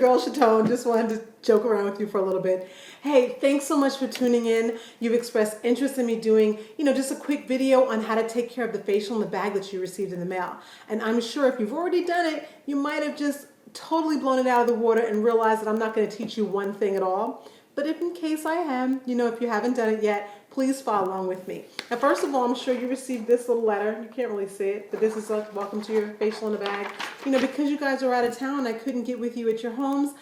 girl Chatone. Just wanted to joke around with you for a little bit. Hey, thanks so much for tuning in. You've expressed interest in me doing, just a quick video on how to take care of the facial in the bag that you received in the mail. And I'm sure if you've already done it, you might have just totally blown it out of the water and realized that I'm not going to teach you one thing at all. But if in case I am, if you haven't done it yet, please follow along with me. Now, first of all, I'm sure you received this little letter. You can't really see it, but this is a welcome to your facial in the bag. Because you guys are out of town, I couldn't get with you at your homes.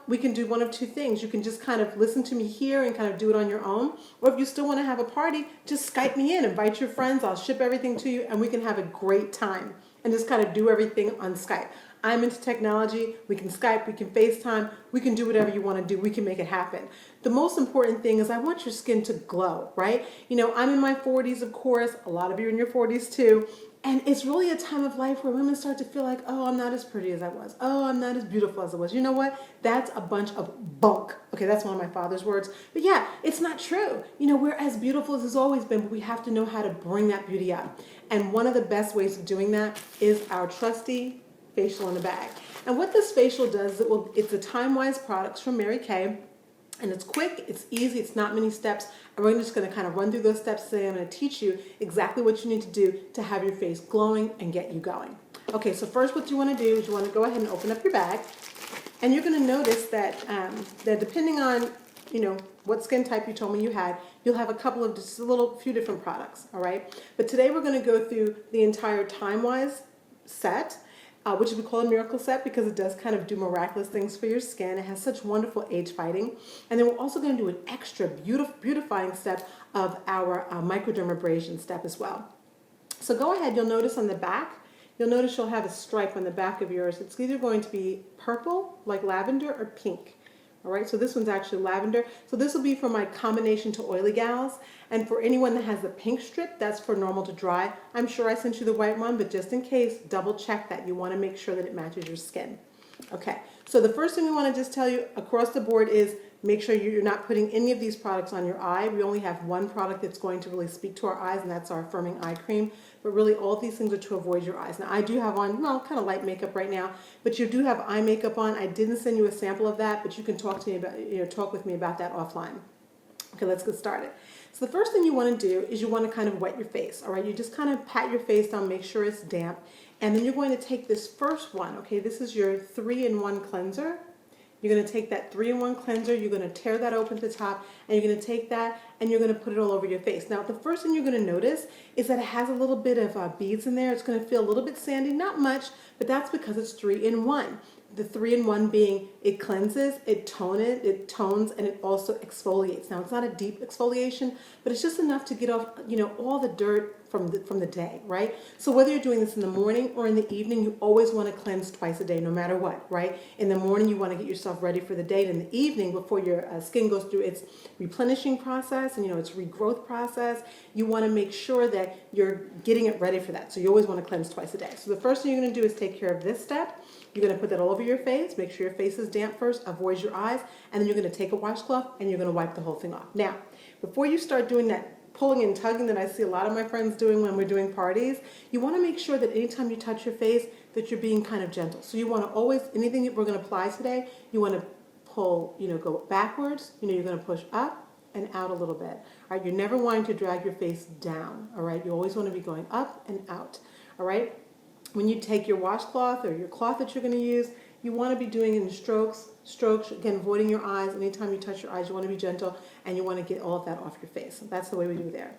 We can do one of two things. You can just kind of listen to me here and kind of do it on your own. Or if you still want to have a party, just Skype me in, invite your friends. I'll ship everything to you and we can have a great time and just kind of do everything on Skype. I'm into technology. We can Skype, we can FaceTime, we can do whatever you want to do. We can make it happen. The most important thing is I want your skin to glow, right? I'm in my 40s, of course. A lot of you are in your 40s too. And it's really a time of life where women start to feel like, oh, I'm not as pretty as I was. Oh, I'm not as beautiful as I was. You know what? That's a bunch of bunk. Okay, that's one of my father's words. But yeah, it's not true. We're as beautiful as it's always been, but we have to know how to bring that beauty up. And one of the best ways of doing that is our trusty facial in a bag. And what this facial does, it's the Timewise products from Mary Kay. And it's quick, it's easy, it's not many steps. And we're just going to kind of run through those steps today. I'm going to teach you exactly what you need to do to have your face glowing and get you going. Okay, so first what you want to do is you want to go ahead and open up your bag. And you're going to notice that depending on, what skin type you told me you had, you'll have a couple of just few different products, all right? But today we're going to go through the entire Timewise set. Which we call a miracle set because it does kind of do miraculous things for your skin. It has such wonderful age fighting. And then we're also going to do an extra beautifying step of our microdermabrasion step as well. So go ahead, you'll notice on the back, you'll have a stripe on the back of yours. It's either going to be purple, like lavender, or pink. All right, so this one's actually lavender. So this will be for my combination to oily gals. And for anyone that has the pink strip, that's for normal to dry. I'm sure I sent you the white one, but just in case, double check that. You want to make sure that it matches your skin. Okay, so the first thing we want to just tell you across the board is make sure you're not putting any of these products on your eye. We only have one product that's going to really speak to our eyes, and that's our firming eye cream. But really, all of these things are to avoid your eyes. Now, I do have on, kind of light makeup right now, but you do have eye makeup on. I didn't send you a sample of that, but you can talk with me about that offline. Okay, let's get started. So the first thing you want to do is you want to kind of wet your face, all right? You just kind of pat your face down, make sure it's damp, and then you're going to take this first one, okay? This is your 3-in-1 cleanser. You're going to take that 3-in-1 cleanser, you're going to tear that open to the top, and you're going to take that and you're going to put it all over your face. Now, the first thing you're going to notice is that it has a little bit of beads in there. It's going to feel a little bit sandy, not much, but that's because it's 3-in-1. The 3-in-1 being it cleanses, it tones, and it also exfoliates. Now, it's not a deep exfoliation, but it's just enough to get off, all the dirt from the day, right? So whether you're doing this in the morning or in the evening, you always want to cleanse twice a day, no matter what, right? In the morning, you want to get yourself ready for the day. And in the evening, before your skin goes through its replenishing process and, its regrowth process, you want to make sure that you're getting it ready for that. So you always want to cleanse twice a day. So the first thing you're going to do is take care of this step. You're going to put that all over your face. Make sure your face is damp first, avoid your eyes, and then you're going to take a washcloth and you're going to wipe the whole thing off. Now, before you start doing that pulling and tugging that I see a lot of my friends doing when we're doing parties, you want to make sure that anytime you touch your face that you're being kind of gentle. So you want to always, anything that we're going to apply today, you want to pull, go backwards, you're going to push up and out a little bit. All right, you're never wanting to drag your face down, all right? You always want to be going up and out, all right? When you take your washcloth or your cloth that you're going to use, you want to be doing it in strokes, again, avoiding your eyes. Anytime you touch your eyes, you want to be gentle, and you want to get all of that off your face. That's the way we do there.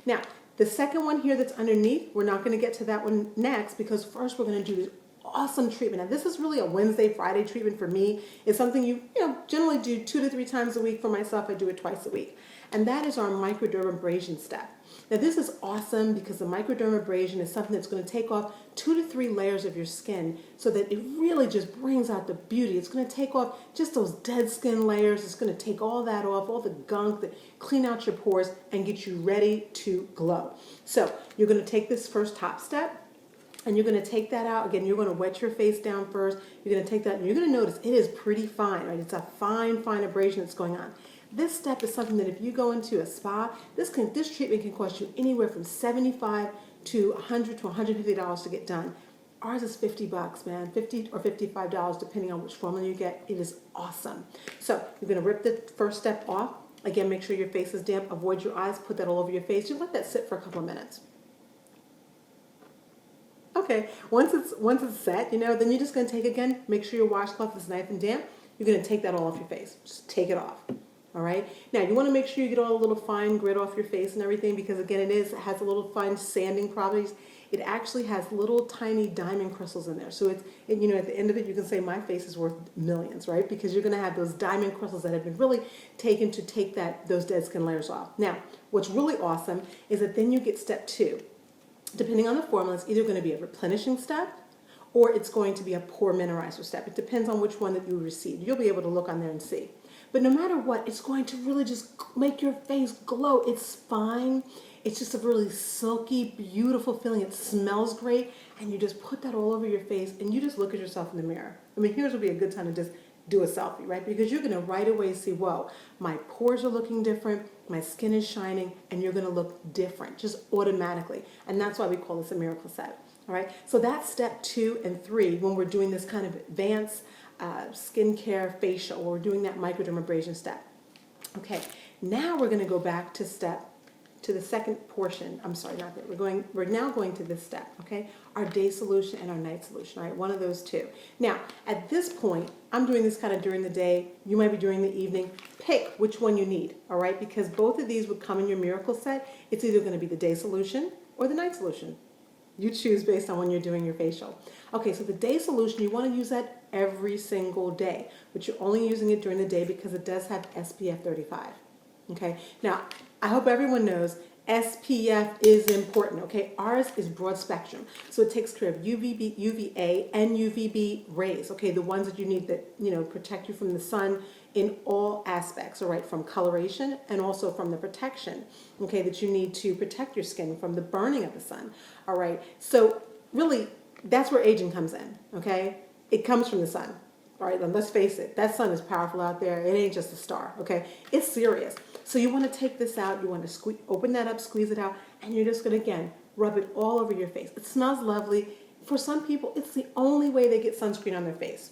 Now, the second one here that's underneath, we're not going to get to that one next because first we're going to do this awesome treatment. Now, this is really a Wednesday, Friday treatment for me. It's something you generally do 2 to 3 times a week. For myself, I do it twice a week. And that is our microdermabrasion step. Now, this is awesome because the microdermabrasion is something that's going to take off 2 to 3 layers of your skin so that it really just brings out the beauty. It's going to take off just those dead skin layers. It's going to take all that off, all the gunk, that clean out your pores and get you ready to glow. So you're going to take this first top step. And you're going to take that out. Again, you're going to wet your face down first. You're going to take that and you're going to notice it is pretty fine, right? It's a fine abrasion that's going on. This step is something that if you go into a spa, this treatment can cost you anywhere from $75 to $100 to $150 to get done. Ours is $50, man, $50 or $55, depending on which formula you get. It is awesome. So you're gonna rip the first step off. Again, make sure your face is damp. Avoid your eyes. Put that all over your face. Just let that sit for a couple of minutes. Okay, once it's set, then you're just gonna take again. Make sure your washcloth is nice and damp. You're gonna take that all off your face. Just take it off. All right. Now you want to make sure you get all the little fine grit off your face and everything, because again, it has a little fine sanding properties. It actually has little tiny diamond crystals in there. So at the end of it, you can say my face is worth millions, right? Because you're going to have those diamond crystals that have been really taken to take those dead skin layers off. Now, what's really awesome is that then you get step 2. Depending on the formula, it's either going to be a replenishing step or it's going to be a pore minimizer step. It depends on which one that you received. You'll be able to look on there and see. But no matter what, it's going to really just make your face glow. It's fine. It's just a really silky, beautiful feeling. It smells great. And you just put that all over your face and you just look at yourself in the mirror. I mean, here's would be a good time to just do a selfie, right? Because you're going to right away see, whoa, my pores are looking different. My skin is shining, and you're going to look different just automatically. And that's why we call this a miracle set. All right. So that's step 2 and 3 when we're doing this kind of advanced skincare facial, or we're doing that microdermabrasion step. Okay, now we're going to go back to the second portion. I'm sorry, not that. We're now going to this step, okay? Our day solution and our night solution, all right? One of those two. Now, at this point, I'm doing this kind of during the day. You might be doing the evening. Pick which one you need, all right? Because both of these would come in your miracle set. It's either going to be the day solution or the night solution. You choose based on when you're doing your facial. Okay, so the day solution, you want to use that every single day, but you're only using it during the day because it does have SPF 35. Okay, now I hope everyone knows SPF is important. Okay, ours is broad spectrum, so it takes care of UVB, UVA, and UVB rays. Okay, the ones that you need that protect you from the sun in all aspects. All right, from coloration and also from the protection. Okay, that you need to protect your skin from the burning of the sun. All right, so really that's where aging comes in. Okay, it comes from the sun. All right, then let's face it, that sun is powerful out there. It ain't just a star, okay? It's serious. So you want to take this out, you want to open that up, squeeze it out, and you're just going to, again, rub it all over your face. It smells lovely. For some people, it's the only way they get sunscreen on their face.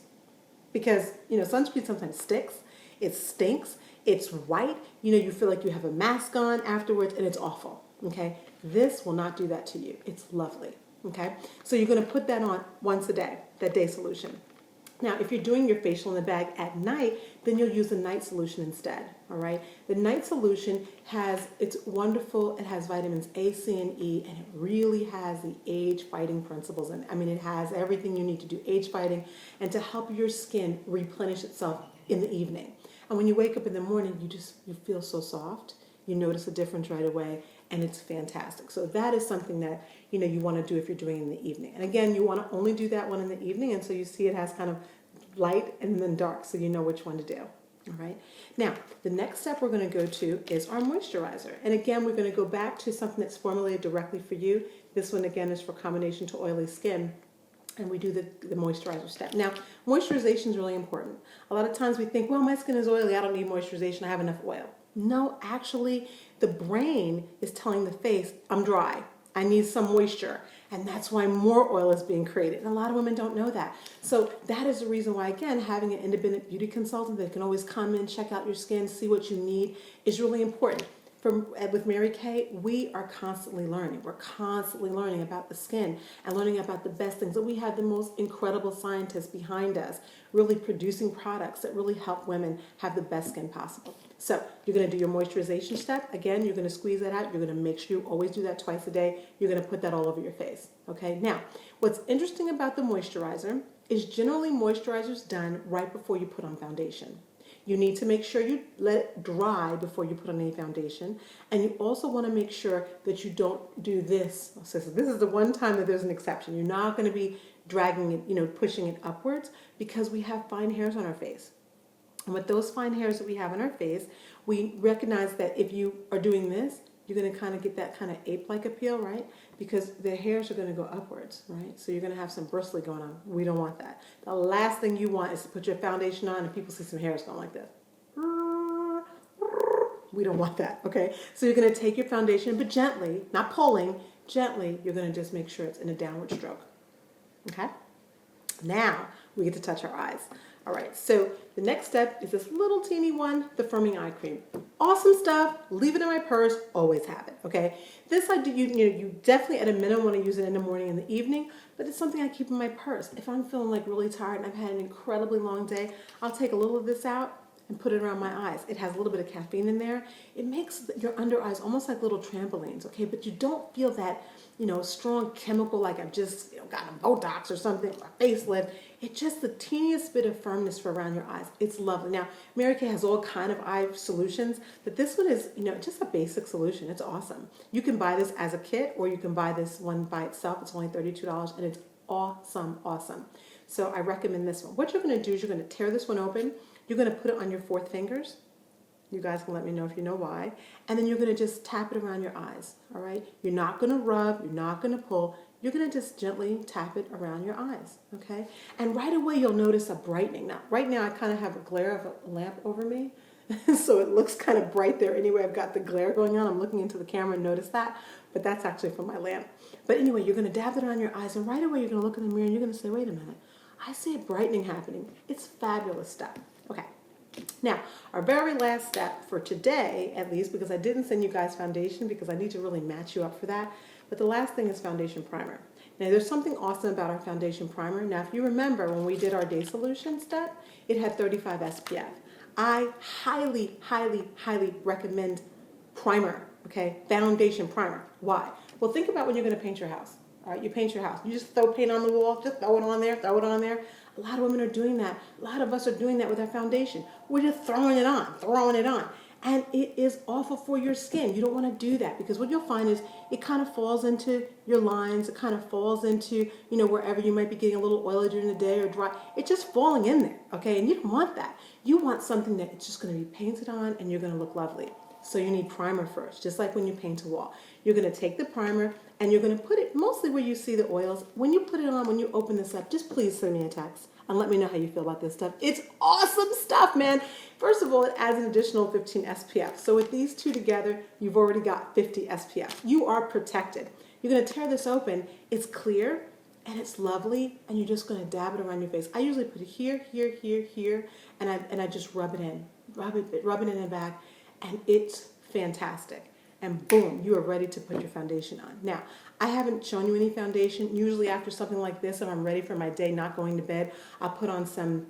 Because, sunscreen sometimes sticks, it stinks, it's white, you feel like you have a mask on afterwards, and it's awful, okay? This will not do that to you. It's lovely, okay? So you're going to put that on once a day, that day solution. Now, if you're doing your facial in the bag at night, then you'll use the night solution instead, all right? The night solution it's wonderful. It has vitamins A, C, and E, and it really has the age-fighting principles in it. I mean, it has everything you need to do age-fighting and to help your skin replenish itself in the evening. And when you wake up in the morning, you feel so soft. You notice a difference right away, and it's fantastic. So that is something that you want to do if you're doing it in the evening. And again, you want to only do that one in the evening, and so you see it has kind of light and then dark, so you know which one to do. All right. Now, the next step we're going to go to is our moisturizer. And again, we're going to go back to something that's formulated directly for you. This one, again, is for combination to oily skin. And we do the moisturizer step. Now, moisturization is really important. A lot of times we think, well, my skin is oily, I don't need moisturization, I have enough oil. No, actually, the brain is telling the face, I'm dry, I need some moisture. And that's why more oil is being created. And a lot of women don't know that. So that is the reason why, again, having an independent beauty consultant that can always come in, check out your skin, see what you need is really important. With Mary Kay, we are constantly learning. We're constantly learning about the skin and learning about the best things. And we have the most incredible scientists behind us really producing products that really help women have the best skin possible. So you're going to do your moisturization step. Again, you're going to squeeze that out. You're going to make sure you always do that twice a day. You're going to put that all over your face. Okay. Now, what's interesting about the moisturizer is generally moisturizer's done right before you put on foundation. You need to make sure you let it dry before you put on any foundation. And you also want to make sure that you don't do this. So this is the one time that there's an exception. You're not going to be dragging it, pushing it upwards, because we have fine hairs on our face. And with those fine hairs that we have on our face, we recognize that if you are doing this, you're going to kind of get that kind of ape-like appeal, right? Because the hairs are going to go upwards, right? So you're going to have some bristly going on. We don't want that. The last thing you want is to put your foundation on and people see some hairs going like this. We don't want that, okay? So you're going to take your foundation, but gently, not pulling, gently, you're going to just make sure it's in a downward stroke. Okay? Now we get to touch our eyes. All right, so the next step is this little teeny one, the firming eye cream. Awesome stuff. Leave it in my purse. Always have it. Okay. This I do. You definitely at a minimum want to use it in the morning and the evening, but it's something I keep in my purse. If I'm feeling like really tired and I've had an incredibly long day, I'll take a little of this out and put it around my eyes. It has a little bit of caffeine in there. It makes your under eyes almost like little trampolines. Okay, but you don't feel that strong chemical like I've just gotten a Botox or something, or a facelift. It's just the teeniest bit of firmness for around your eyes. It's lovely. Now, Mary Kay has all kind of eye solutions, but this one is, just a basic solution. It's awesome. You can buy this as a kit, or you can buy this one by itself. It's only $32, and it's awesome, awesome. So I recommend this one. What you're going to do is you're going to tear this one open. You're going to put it on your 4th fingers. You guys can let me know if you know why. And then you're going to just tap it around your eyes, all right? You're not going to rub. You're not going to pull. You're going to just gently tap it around your eyes, okay? And right away, you'll notice a brightening. Now, right now, I kind of have a glare of a lamp over me, so it looks kind of bright there. Anyway, I've got the glare going on. I'm looking into the camera and notice that, but that's actually from my lamp. But anyway, you're going to dab it around your eyes, and right away, you're going to look in the mirror, and you're going to say, wait a minute. I see a brightening happening. It's fabulous stuff. Okay. Now, our very last step for today, at least, because I didn't send you guys foundation because I need to really match you up for that, but the last thing is foundation primer. Now, there's something awesome about our foundation primer. Now, if you remember when we did our day solution step, it had 35 SPF. I highly, highly, highly recommend primer, okay? Foundation primer. Why? Well, think about when you're going to paint your house. All right, you paint your house. You just throw paint on the wall, just throw it on there, throw it on there. A lot of women are doing that. A lot of us are doing that with our foundation. We're just throwing it on, throwing it on. And it is awful for your skin. You don't want to do that because what you'll find is it kind of falls into your lines. It kind of falls into, wherever you might be getting a little oily during the day or dry. It's just falling in there, okay? And you don't want that. You want something that it's just going to be painted on and you're going to look lovely. So you need primer first, just like when you paint a wall. You're going to take the primer and you're going to put it mostly where you see the oils. When you put it on, when you open this up, just please send me a text and let me know how you feel about this stuff. It's awesome stuff, man. First of all, it adds an additional 15 SPF. So with these two together, you've already got 50 SPF. You are protected. You're going to tear this open. It's clear and it's lovely, and you're just going to dab it around your face. I usually put it here, here, here, here, and I just rub it in. Rub it in and back, and it's fantastic. And boom, you are ready to put your foundation on. Now, I haven't shown you any foundation. Usually after something like this, if I'm ready for my day, not going to bed, I'll put on some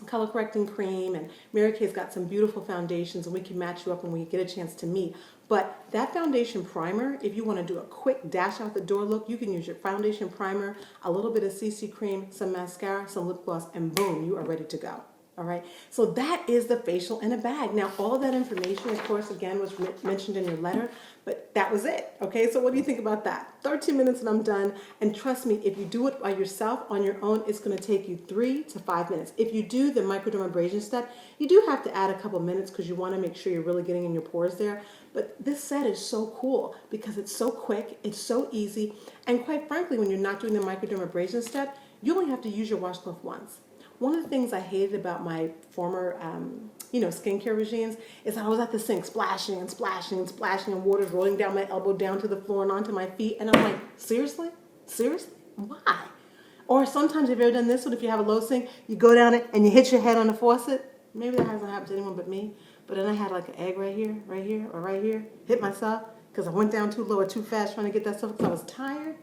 color correcting cream, and Mary Kay's got some beautiful foundations, and we can match you up when we get a chance to meet. But that foundation primer, if you want to do a quick dash out the door look, you can use your foundation primer, a little bit of CC cream, some mascara, some lip gloss, and boom, you are ready to go. All right, so that is the facial in a bag. Now, all of that information, of course, again, was mentioned in your letter, but that was it. Okay, so what do you think about that? 13 minutes and I'm done. And trust me, if you do it by yourself on your own, it's going to take you 3 to 5 minutes. If you do the microdermabrasion step, you do have to add a couple minutes because you want to make sure you're really getting in your pores there. But this set is so cool because it's so quick, it's so easy, and quite frankly, when you're not doing the microdermabrasion step, you only have to use your washcloth once. One of the things I hated about my former, skincare regimes is I was at the sink splashing and splashing and splashing, and water's rolling down my elbow, down to the floor and onto my feet. And I'm like, seriously? Seriously? Why? Or sometimes, have you ever done this one? If you have a low sink, you go down it and you hit your head on the faucet. Maybe that hasn't happened to anyone but me. But then I had like an egg right here, or right here. Hit myself because I went down too low or too fast trying to get that stuff because I was tired.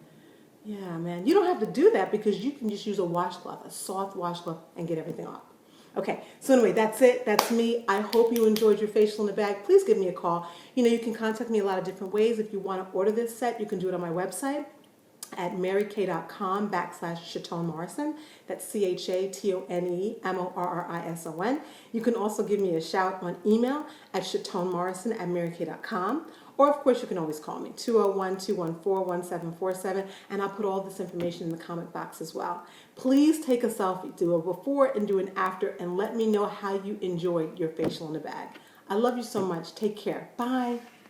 Yeah, man. You don't have to do that because you can just use a washcloth, a soft washcloth, and get everything off. Okay, so anyway, that's it. That's me. I hope you enjoyed your facial in the bag. Please give me a call. You can contact me a lot of different ways. If you want to order this set, you can do it on my website at marykay.com/Chatone Morrison. That's CHATONE You can also give me a shout on email at chatonemorrison@marykay.com. Or, of course, you can always call me, 201-214-1747, and I'll put all this information in the comment box as well. Please take a selfie, do a before and do an after, and let me know how you enjoyed your facial in the bag. I love you so much. Take care. Bye.